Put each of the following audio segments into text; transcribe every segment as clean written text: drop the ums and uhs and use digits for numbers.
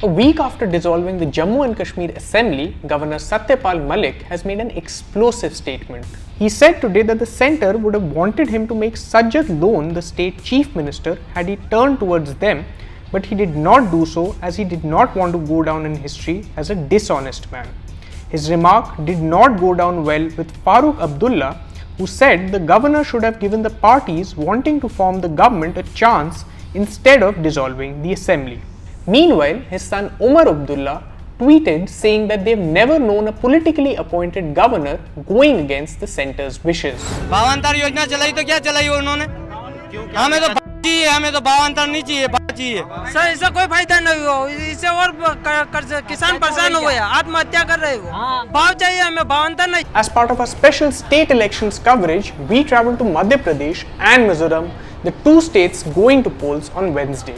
A week after dissolving the Jammu and Kashmir Assembly, Governor Satya Malik has made an explosive statement. He said today that the centre would have wanted him to make Sajjad Lone the state chief minister had he turned towards them, but he did not do so as he did not want to go down in history as a dishonest man. His remark did not go down well with Farooq Abdullah, who said the governor should have given the parties wanting to form the government a chance instead of dissolving the assembly. Meanwhile, his son Omar Abdullah tweeted saying that they've never known a politically appointed governor going against the centre's wishes. भावांतर योजना चलाई तो क्या चलाई उन्होंने? हमें तो चाहिए, हमें तो भावांतर नहीं चाहिए, चाहिए। सर इससे कोई फायदा नहीं हो, इससे और किसान परेशान हो गया, आत्महत्या कर रहे हो। भाव चाहिए हमें, भावांतर नहीं। As part of our special state elections coverage, we travelled to Madhya Pradesh and Mizoram, the two states going to polls on Wednesday.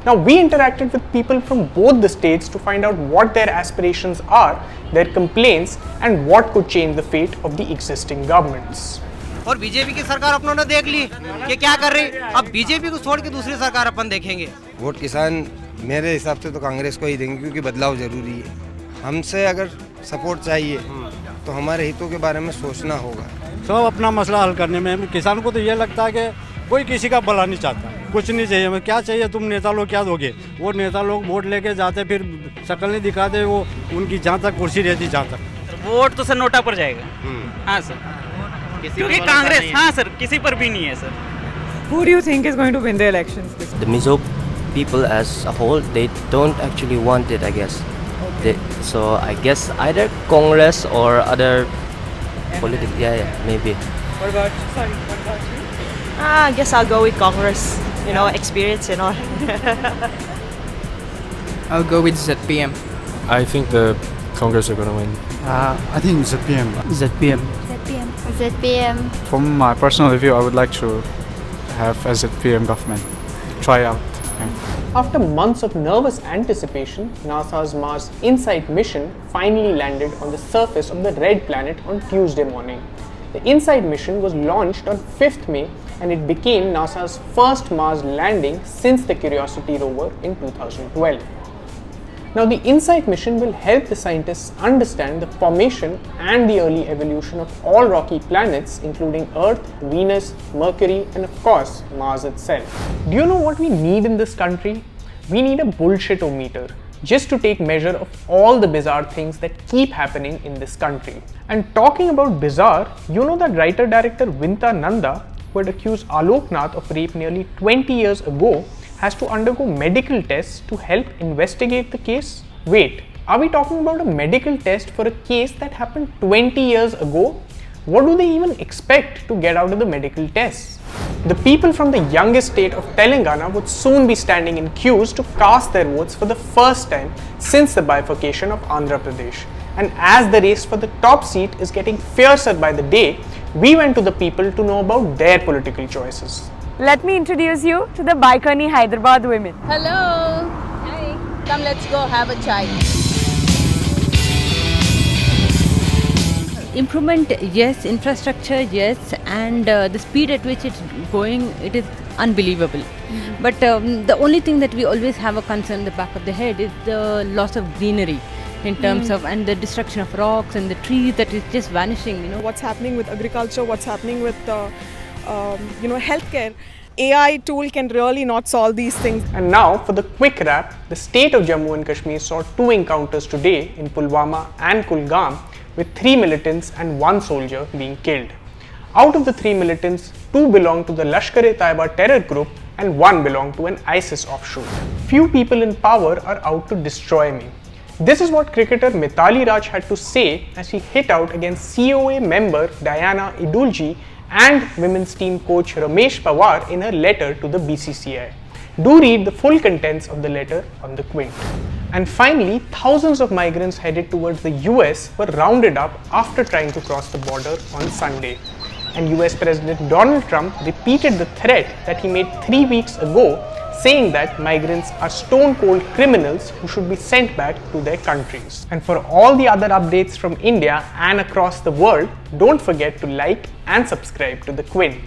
Now, we interacted with people from both the states to find out what their aspirations are, their complaints, and what could change the fate of the existing governments. और BJP की सरकार अपनों ने देख ली कि क्या कर रही, अब बीजेपी को छोड़ के दूसरी सरकार अपन देखेंगे। वोट किसान मेरे हिसाब से तो कांग्रेस को ही देंगे क्योंकि बदलाव जरूरी है। हमसे अगर सपोर्ट चाहिए तो हमारे हितों के बारे में सोचना होगा। सब अपना मसला हल करने में किसान को तो ये लगता है कि कोई किसी का भला नहीं चाहता, कुछ नहीं चाहिए, हमें क्या चाहिए, तुम नेता लोग क्या दोगे? वो नेता लोग वोट लेके जाते फिर शक्ल नहीं दिखाते, वो उनकी जहाँ तक कुर्सी रहती जहाँ तक। वोट तो सर नोटा पर जाएगा। हाँ सर, क्योंकि कांग्रेस, हाँ सर, किसी पर भी नहीं है sir. Who do you think is going to win the elections? The Mizo people as a whole, they don't actually want it, I guess. So I guess either Congress or other political, yeah, maybe. What about you? I guess I'll go with Congress. You know, experience and all. I'll go with ZPM. I think the Congress are going to win. I think ZPM. ZPM. ZPM. From my personal view, I would like to have a ZPM government. Try out. After months of nervous anticipation, NASA's Mars InSight mission finally landed on the surface of the red planet on Tuesday morning. The InSight mission was launched on 5th May and it became NASA's first Mars landing since the Curiosity rover in 2012. Now, the InSight mission will help the scientists understand the formation and the early evolution of all rocky planets, including Earth, Venus, Mercury, and of course, Mars itself. Do you know what we need in this country? We need a bullshit-o-meter, just to take measure of all the bizarre things that keep happening in this country. And talking about bizarre, you know that writer-director Vinta Nanda, who had accused Alok Nath of rape nearly 20 years ago, has to undergo medical tests to help investigate the case? Wait, are we talking about a medical test for a case that happened 20 years ago? What do they even expect to get out of the medical tests? The people from the youngest state of Telangana would soon be standing in queues to cast their votes for the first time since the bifurcation of Andhra Pradesh. And as the race for the top seat is getting fiercer by the day, we went to the people to know about their political choices. Let me introduce you to the Baikarni Hyderabad women. Hello. Hi. Come, let's go have a chai. Improvement, yes. Infrastructure, yes. And the speed at which it's going, it is unbelievable. But the only thing that we always have a concern in the back of the head is the loss of greenery in terms of, and the destruction of rocks and the trees that is just vanishing, you know. What's happening with agriculture, what's happening with healthcare. AI tool can really not solve these things. And now for the quick wrap, the state of Jammu and Kashmir saw 2 encounters today in Pulwama and Kulgam with 3 militants and 1 soldier being killed. Out of the 3 militants, 2 belong to the Lashkar-e-Taiba terror group and 1 belonged to an ISIS offshoot. Few people in power are out to destroy me. This is what cricketer Mithali Raj had to say as she hit out against COA member Diana Idulji and women's team coach Ramesh Pawar in her letter to the BCCI. Do read the full contents of the letter on the Quint. And finally, thousands of migrants headed towards the US were rounded up after trying to cross the border on Sunday. And US President Donald Trump repeated the threat that he made 3 weeks ago, saying that migrants are stone-cold criminals who should be sent back to their countries. And for all the other updates from India and across the world, don't forget to like and subscribe to the Quint.